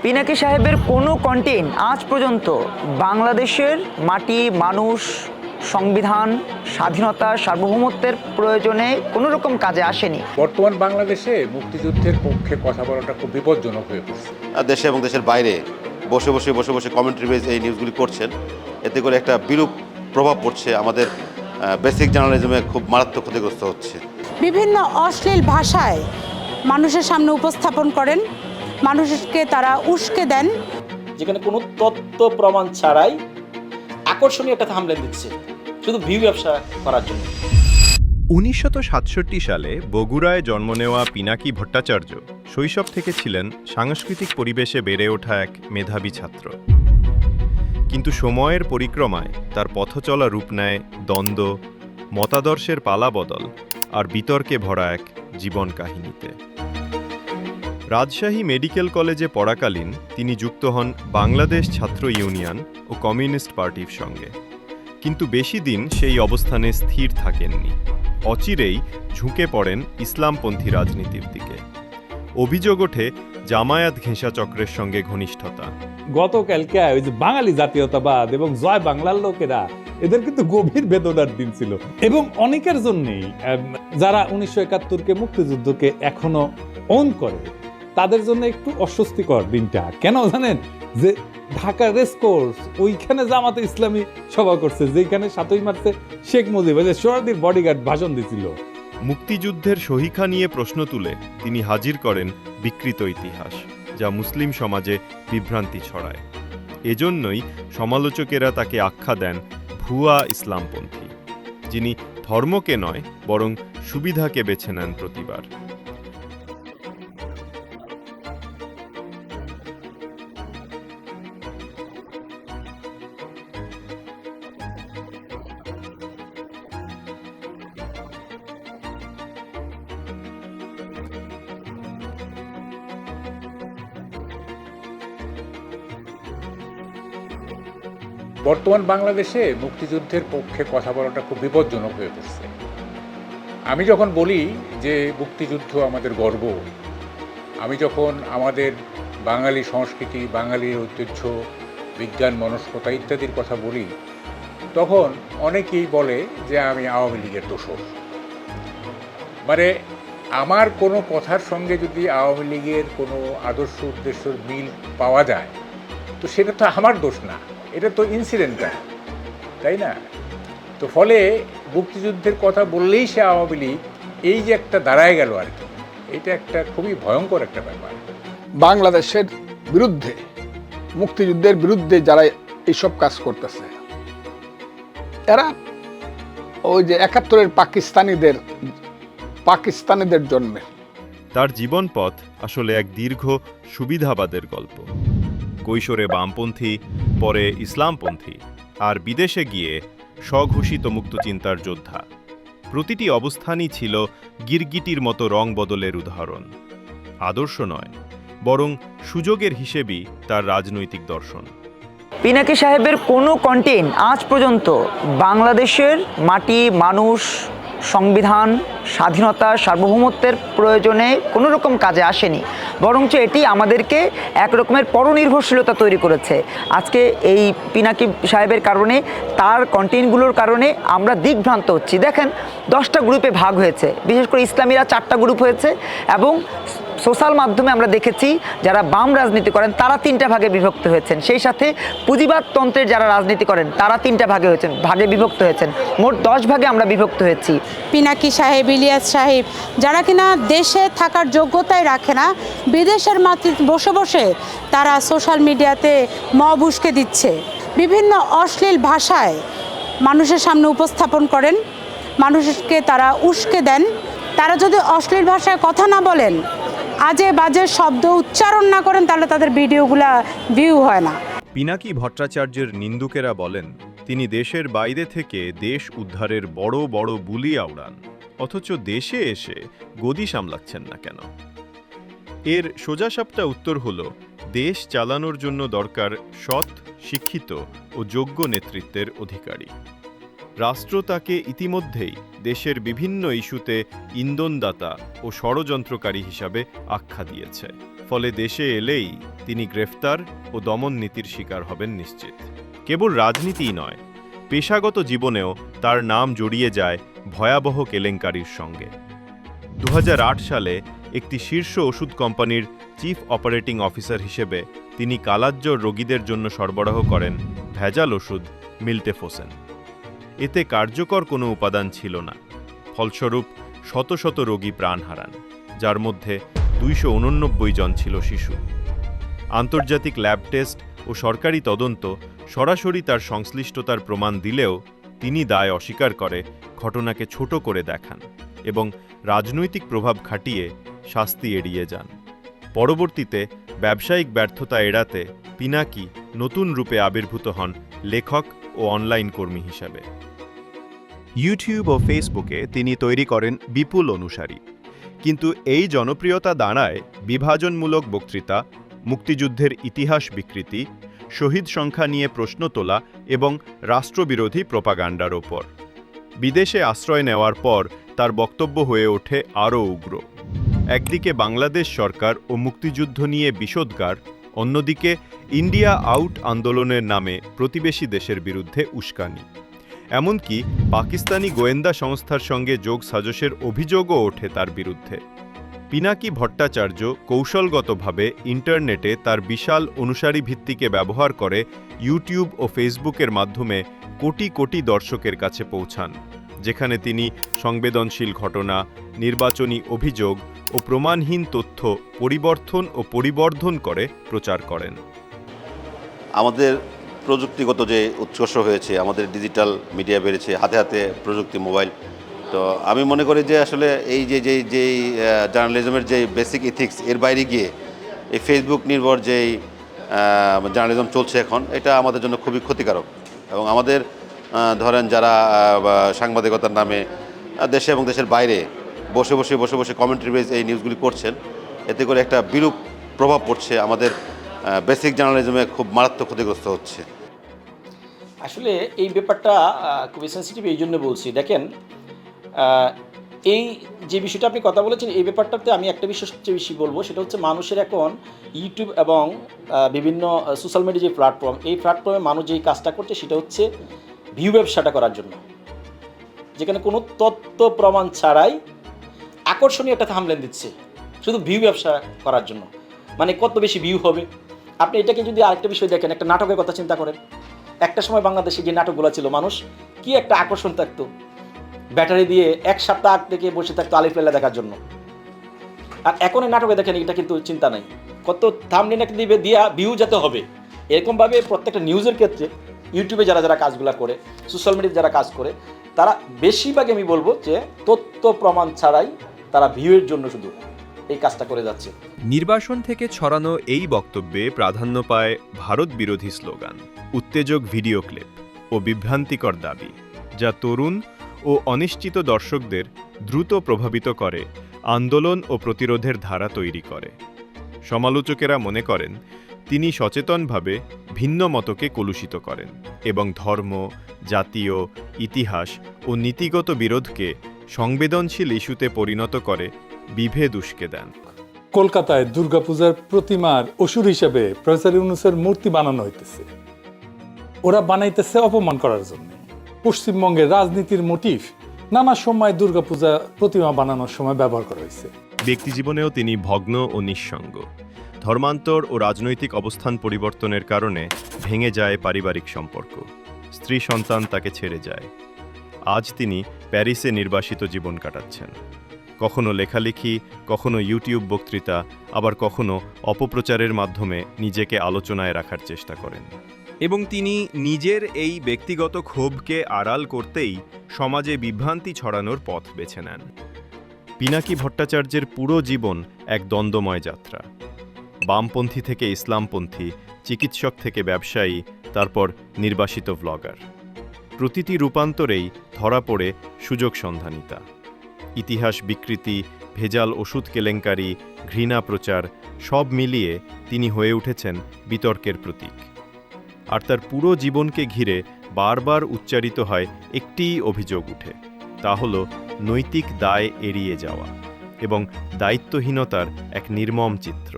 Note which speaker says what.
Speaker 1: পিনাকি সাহেবের কোনো কন্টেন্ট আজ পর্যন্ত বাংলাদেশের মাটি, মানুষ, সংবিধান, স্বাধীনতা, সার্বভৌমত্বের প্রয়োজনে কোনো রকম কাজে আসেনি।
Speaker 2: বর্তমান বাংলাদেশে মুক্তিযুদ্ধের পক্ষে কথা বলাটা খুব বিপজ্জনক হয়ে পড়ছে।
Speaker 3: দেশে এবং দেশের বাইরে বসে বসে কমেন্ট্রি বেজ এই নিউজগুলি করছেন, এতে করে একটা বিরূপ প্রভাব পড়ছে, আমাদের বেসিক জার্নালিজমে খুব মারাত্মক ক্ষতিগ্রস্ত হচ্ছে।
Speaker 4: বিভিন্ন অশ্লীল ভাষায় মানুষের সামনে উপস্থাপন করেন, মানুষকে তারা উস্কে দেন।
Speaker 5: যেখানে কোনো তথ্য প্রমাণ ছাড়াই আকর্ষণীয় একটা থাম্বনেল দিচ্ছে শুধু ভিউ ব্যবসা করার জন্য।
Speaker 6: 1967 সালে বগুড়ায় জন্ম নেওয়া পিনাকি ভট্টাচার্য শৈশব থেকে ছিলেন সাংস্কৃতিক পরিবেশে বেড়ে ওঠা এক মেধাবী ছাত্র। কিন্তু সময়ের পরিক্রমায় তার পথচলা রূপ নেয় দ্বন্দ্ব, মতাদর্শের পালাবদল আর বিতর্কে ভরা এক জীবন কাহিনীতে। রাজশাহী মেডিকেল কলেজে পড়াকালীন তিনি যুক্ত হন বাংলাদেশ ছাত্র ইউনিয়ন ও কমিউনিস্ট পার্টির সঙ্গে, কিন্তু বেশি দিন সেই অবস্থানে স্থির থাকেননি। অচিরেই ঝুঁকে পড়েন ইসলামপন্থী রাজনীতির দিকে। অভিযোগ ওঠে জামায়াত ঘেঁষা চক্রের সঙ্গে ঘনিষ্ঠতা।
Speaker 7: গতকালকে ওই যে বাঙালি জাতীয়তাবাদ এবং জয় বাংলার লোকেরা, এদের কিন্তু গভীর বেদনার দিন ছিল এবং অনেকের জন্যই যারা 1971-কে মুক্তিযুদ্ধকে এখনো অন করে, তাদের জন্য একটু অস্বস্তিকর দিনটা। কেন জানেন? যে ঢাকা রেসকোর্স, ওইখানে জামাতে ইসলামী সভা করছে, যেখানে 7ই মার্চে শেখ মুজিব সোহরাওয়ার্দীর বডিগার্ড ভাষণ দিছিল।
Speaker 6: মুক্তিযুদ্ধের সহিকা নিয়ে প্রশ্ন তুলে তিনি হাজির করেন বিকৃত ইতিহাস, যা মুসলিম সমাজে বিভ্রান্তি ছড়ায়। এজন্যই সমালোচকেরা তাকে আখ্যা দেন ভুয়া ইসলামপন্থী, যিনি ধর্মকে নয় বরং সুবিধাকে বেছে নেন প্রতিবার।
Speaker 2: বর্তমান বাংলাদেশে মুক্তিযুদ্ধের পক্ষে কথা বলাটা খুব বিপজ্জনক হয়ে পড়ছে। আমি যখন বলি যে মুক্তিযুদ্ধ আমাদের গর্ব, আমি যখন আমাদের বাঙালি সংস্কৃতি, বাঙালির ঐতিহ্য, বিজ্ঞান, মনস্কতা ইত্যাদির কথা বলি, তখন অনেকেই বলে যে আমি আওয়ামী লীগের দোসর। মানে আমার কোনো কথার সঙ্গে যদি আওয়ামী লীগের কোনো আদর্শ উদ্দেশ্যের মিল পাওয়া যায়, তো সেটা তো আমার দোষ না, এটা তো ইনসিডেন্টাল, তাই না? তো ফলে মুক্তিযুদ্ধের কথা বললেই সে আওয়ামী লীগ, এই যে একটা দাঁড়ায় গেল আর কি, এটা একটা খুবই ভয়ঙ্কর একটা ব্যাপার।
Speaker 8: বাংলাদেশের বিরুদ্ধে, মুক্তিযুদ্ধের বিরুদ্ধে যারা এইসব কাজ করতেছে, এরা ওই যে 71-এর পাকিস্তানিদের জন্মে।
Speaker 6: তার জীবনপথ আসলে এক দীর্ঘ সুবিধাবাদের গল্প। কৈশোরে বামপন্থী, পরে ইসলামপন্থী, আর বিদেশে গিয়ে স্বঘোষিত মুক্তচিন্তার যোদ্ধা। প্রতিটি অবস্থানই ছিল গিরগিটির মতো রং বদলের উদাহরণ। আদর্শ নয়, বরং সুযোগের হিসেবেই তার রাজনৈতিক দর্শন।
Speaker 1: পিনাকি সাহেবের কোনো কন্টেন্ট আজ পর্যন্ত বাংলাদেশের মাটি, মানুষ, সংবিধান, স্বাধীনতা, সার্বভৌমত্বের প্রয়োজনে কোনো রকম কাজে আসেনি, বরঞ্চ এটি আমাদেরকে এক রকমের পরনির্ভরশীলতা তৈরি করেছে। আজকে এই পিনাকি সাহেবের কারণে, তার কন্টেন্টগুলোর কারণে আমরা দিকভ্রান্ত হচ্ছি। দেখেন, 10টা গ্রুপে ভাগ হয়েছে, বিশেষ করে ইসলামীরা 4টা গ্রুপ হয়েছে, এবং সোশ্যাল মাধ্যমে আমরা দেখেছি যারা বাম রাজনীতি করেন তারা 3টা ভাগে বিভক্ত হয়েছেন। সেই সাথে পুঁজিবাদতন্ত্রের যারা রাজনীতি করেন তারা 3টা ভাগে বিভক্ত হয়েছেন। মোট 10 ভাগে আমরা বিভক্ত হয়েছি।
Speaker 4: পিনাকি সাহেব, ইলিয়াস সাহেব, যারা কিনা দেশে থাকার যোগ্যতাই রাখে না, বিদেশের মাটিতে বসে বসে তারা সোশ্যাল মিডিয়াতে মব উস্কে দিচ্ছে, বিভিন্ন অশ্লীল ভাষায় মানুষের সামনে উপস্থাপন করেন, মানুষকে তারা উস্কে দেন। তারা যদি অশ্লীল ভাষায় কথা না বলেন, আজে বাজে শব্দ উচ্চারণ না করেন, তাহলে তাদের ভিডিওগুলা ভিউ হয় না।
Speaker 6: পিনাকি ভট্টাচার্যের নিন্দুকেরা বলেন তিনি দেশের বাইরে থেকে দেশ উদ্ধারের বড় বড় বুলি আওড়ান, অথচ দেশে এসে গদি সামলাচ্ছেন না কেন? এর সোজাসাপটা উত্তর হল, দেশ চালানোর জন্য দরকার সৎ, শিক্ষিত ও যোগ্য নেতৃত্বের অধিকারী। রাষ্ট্র তাকে ইতিমধ্যেই দেশের বিভিন্ন ইস্যুতে ইন্ধনদাতা ও ষড়যন্ত্রকারী হিসাবে আখ্যা দিয়েছে। ফলে দেশে এলেই তিনি গ্রেফতার ও দমন নীতির শিকার হবেন নিশ্চিত। কেবল রাজনীতিই নয়, পেশাগত জীবনেও তার নাম জড়িয়ে যায় ভয়াবহ কেলেঙ্কারির সঙ্গে। 2008 সালে একটি শীর্ষ ওষুধ কোম্পানির চিফ অপারেটিং অফিসার হিসেবে তিনি কালাজ্জর রোগীদের জন্য সরবরাহ করেন ভেজাল ওষুধ মিল্টেফোসেন। এতে কার্যকর কোনো উপাদান ছিল না। ফলস্বরূপ শত শত রোগী প্রাণ হারান, যার মধ্যে 289 জন ছিল শিশু। আন্তর্জাতিক ল্যাব টেস্ট ও সরকারি তদন্ত সরাসরি তার সংশ্লিষ্টতার প্রমাণ দিলেও তিনি দায় অস্বীকার করে ঘটনাকে ছোট করে দেখান এবং রাজনৈতিক প্রভাব খাটিয়ে শাস্তি এড়িয়ে যান। পরবর্তীতে ব্যবসায়িক ব্যর্থতা এড়াতে পিনাকি নতুন রূপে আবির্ভূত হন লেখক ও অনলাইন কর্মী হিসাবে।
Speaker 9: ইউটিউব ও ফেসবুকে তিনি তৈরি করেন বিপুল অনুসারী, কিন্তু এই জনপ্রিয়তা দাঁড়ায় বিভাজনমূলক বক্তৃতা, মুক্তিযুদ্ধের ইতিহাস বিকৃতি, শহীদ সংখ্যা নিয়ে প্রশ্ন তোলা এবং রাষ্ট্রবিরোধী প্রোপাগান্ডার ওপর। বিদেশে আশ্রয় নেওয়ার পর তার বক্তব্য হয়ে ওঠে আরও উগ্র। একদিকে বাংলাদেশ সরকার ও মুক্তিযুদ্ধ নিয়ে বিষোদ্গার, অন্যদিকে ইন্ডিয়া আউট আন্দোলনের নামে প্রতিবেশী দেশের বিরুদ্ধে উস্কানি। এমনকি পাকিস্তানি গোয়েন্দা সংস্থার সঙ্গে যোগসাজশের অভিযোগও ওঠে তার বিরুদ্ধে। পিনাকি ভট্টাচার্য কৌশলগতভাবে ইন্টারনেটে তার বিশাল অনুসারী ভিত্তিকে ব্যবহার করে ইউটিউব ও ফেসবুকের মাধ্যমে কোটি কোটি দর্শকের কাছে পৌঁছান, যেখানে তিনি সংবেদনশীল ঘটনা, নির্বাচনী অভিযোগ ও প্রমাণহীন তথ্য পরিবর্তন ও পরিবর্ধন করে প্রচার করেন।
Speaker 3: আমাদের প্রযুক্তিগত যে উৎকর্ষ হয়েছে, আমাদের ডিজিটাল মিডিয়া বেড়েছে, হাতে হাতে প্রযুক্তি, মোবাইল। তো আমি মনে করি যে আসলে এই যে জার্নালিজমের যে বেসিক ইথিক্স, এর বাইরে গিয়ে এই ফেসবুক নির্ভর যেই জার্নালিজম চলছে এখন, এটা আমাদের জন্য খুবই ক্ষতিকারক। এবং আমাদের ধরেন যারা সাংবাদিকতার নামে দেশে এবং দেশের বাইরে বসে বসে কমেন্ট্রি বেস এই নিউজগুলি করছেন, এতে করে একটা বিরূপ প্রভাব পড়ছে, আমাদের বেসিক জার্নালিজমে খুব মারাত্মক ক্ষতিগ্রস্ত হচ্ছে।
Speaker 5: আসলে এই ব্যাপারটা খুবই সেন্সিটিভ, এই জন্য বলছি। দেখেন, এই যে বিষয়টা আপনি কথা বলেছেন, এই ব্যাপারটাতে আমি একটা বিষয় সবচেয়ে বেশি বলবো, সেটা হচ্ছে মানুষের এখন ইউটিউব এবং বিভিন্ন সোশ্যাল মিডিয়া যে প্ল্যাটফর্ম, এই প্ল্যাটফর্মে মানুষ যেই কাজটা করছে সেটা হচ্ছে ভিউ ব্যবসাটা করার জন্য, যেখানে কোনো তথ্য প্রমাণ ছাড়াই আকর্ষণীয় একটা থাম্বনেল দিচ্ছে শুধু ভিউ ব্যবসা করার জন্য। মানে কত বেশি ভিউ হবে। আপনি এটাকে যদি আরেকটা বিষয় দেখেন, একটা নাটকের কথা চিন্তা করেন। একটা সময় বাংলাদেশে যে নাটকগুলো ছিল, মানুষ কি একটা আকর্ষণ থাকতো, ব্যাটারি দিয়ে এক সপ্তাহ আগ থেকে বসে থাকতো আলিফ লায়লা দেখার জন্য। আর এখন এই নাটকে দেখেন, এটা কিন্তু চিন্তা নাই, কত থাম্বনেল একটা দিবে, দিয়া ভিউ যাতে হবে। এরকমভাবে প্রত্যেকটা নিউজের ক্ষেত্রে ইউটিউবে যারা কাজগুলো করে, সোশ্যাল মিডিয়াতে যারা কাজ করে, তারা বেশিরভাগ আমি বলবো যে তথ্য প্রমাণ ছাড়াই তারা ভিউয়ের জন্য শুধু এই কাজটা করে যাচ্ছে।
Speaker 6: নির্বাসন থেকে ছড়ানো এই বক্তব্যে প্রাধান্য পায় ভারত বিরোধী স্লোগান, উত্তেজক ভিডিও ক্লিপ ও বিভ্রান্তিকর দাবি, যা তরুণ ও অনিশ্চিত দর্শকদের দ্রুত প্রভাবিত করে, আন্দোলন ও প্রতিরোধের ধারা তৈরি করে। সমালোচকেরা মনে করেন তিনি সচেতনভাবে ভিন্ন মতকে কলুষিত করেন এবং ধর্ম, জাতীয়, ইতিহাস ও নীতিগত বিরোধকে সংবেদনশীল ইস্যুতে পরিণত করে বিভেদ উস্কে দেন।
Speaker 7: কলকাতায় দুর্গাপূজার প্রতিমার অসুর হিসেবে প্রফেসর ইউনূসের মূর্তি বানানো হইতেছে। ওরা বানাইতেছে অপমান করার জন্য। পশ্চিমবঙ্গের রাজনীতির মোটিভ নানা সময় দুর্গাপূজা প্রতিমা বানানোর সময় ব্যবহার করা হয়েছে।
Speaker 6: ব্যক্তিজীবনেও তিনি ভগ্ন ও নিঃসঙ্গ। ধর্মান্তর ও রাজনৈতিক অবস্থান পরিবর্তনের কারণে ভেঙে যায় পারিবারিক সম্পর্ক, স্ত্রী সন্তান তাকে ছেড়ে যায়। আজ তিনি প্যারিসে নির্বাসিত জীবন কাটাচ্ছেন। কখনো লেখালেখি, কখনো ইউটিউব বক্তৃতা, আবার কখনো অপপ্রচারের মাধ্যমে নিজেকে আলোচনায় রাখার চেষ্টা করেন। এবং তিনি নিজের এই ব্যক্তিগত ক্ষোভকে আড়াল করতেই সমাজে বিভ্রান্তি ছড়ানোর পথ বেছে নেন। পিনাকি ভট্টাচার্যের পুরো জীবন এক দ্বন্দ্বময় যাত্রা। বামপন্থী থেকে ইসলামপন্থী, চিকিৎসক থেকে ব্যবসায়ী, তারপর নির্বাসিত ব্লগার। প্রতিটি রূপান্তরেই ধরা পড়ে সুযোগ সন্ধানিতা। ইতিহাস বিকৃতি, ভেজাল ওষুধ কেলেঙ্কারি, ঘৃণা প্রচার, সব মিলিয়ে তিনি হয়ে উঠেছেন বিতর্কের প্রতীক। আর তার পুরো জীবনকে ঘিরে বারবার উচ্চারিত হয় একটিই অভিযোগ উঠে, তা হল নৈতিক দায় এড়িয়ে যাওয়া এবং দায়িত্বহীনতার এক নির্মম চিত্র।